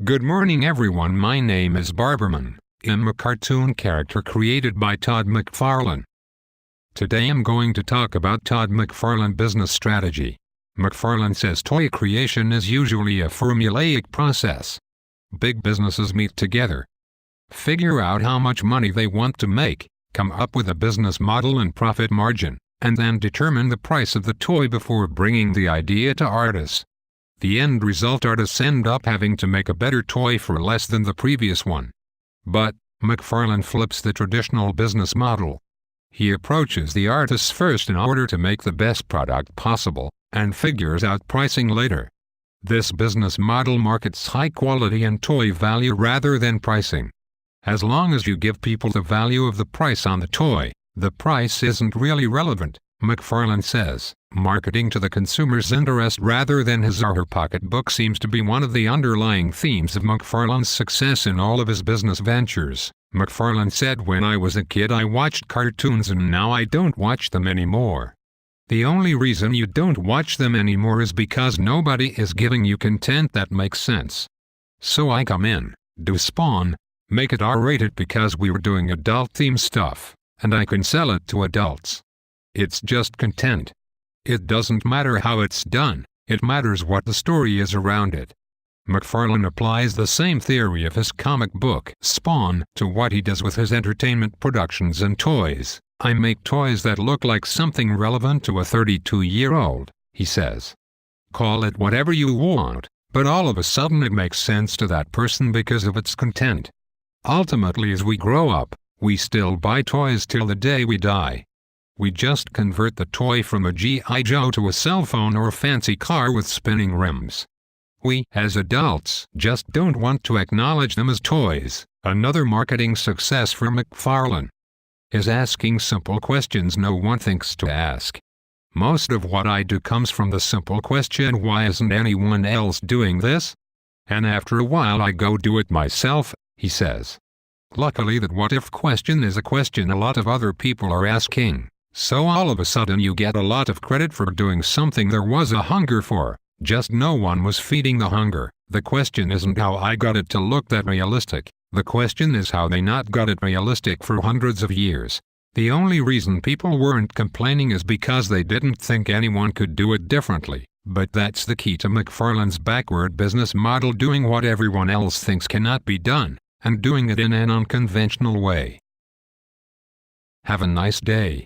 Good morning everyone, my name is Barberman. I'm a cartoon character created by Todd McFarlane. Today I'm going to talk about Todd McFarlane business strategy. McFarlane says toy creation is usually a formulaic process. Big businesses meet together, figure out how much money they want to make, come up with a business model and profit margin, and then determine the price of the toy before bringing the idea to artists. The end result, artists end up having to make a better toy for less than the previous one. But McFarlane flips the traditional business model. He approaches the artists first in order to make the best product possible, and figures out pricing later. This business model markets high quality and toy value rather than pricing. As long as you give people the value of the price on the toy, the price isn't really relevant, McFarlane says. Marketing to the consumer's interest rather than his or her pocketbook seems to be one of the underlying themes of McFarlane's success in all of his business ventures. McFarlane said, "When I was a kid I watched cartoons and now I don't watch them anymore. The only reason you don't watch them anymore is because nobody is giving you content that makes sense. So I come in, do Spawn, make it R-rated because we were doing adult-themed stuff, and I can sell it to adults. It's just content. It doesn't matter how it's done, it matters what the story is around it." McFarlane applies the same theory of his comic book, Spawn, to what he does with his entertainment productions and toys. "I make toys that look like something relevant to a 32-year-old, he says. "Call it whatever you want, but all of a sudden it makes sense to that person because of its content. Ultimately, as we grow up, we still buy toys till the day we die. We just convert the toy from a G.I. Joe to a cell phone or a fancy car with spinning rims. We, as adults, just don't want to acknowledge them as toys." Another marketing success for McFarlane is asking simple questions no one thinks to ask. "Most of what I do comes from the simple question, why isn't anyone else doing this? And after a while I go do it myself," he says. Luckily, that what-if question is a question a lot of other people are asking. So all of a sudden you get a lot of credit for doing something there was a hunger for, just no one was feeding the hunger. The question isn't how I got it to look that realistic, the question is how they not got it realistic for hundreds of years. The only reason people weren't complaining is because they didn't think anyone could do it differently. But that's the key to McFarlane's backward business model, doing what everyone else thinks cannot be done, and doing it in an unconventional way. Have a nice day.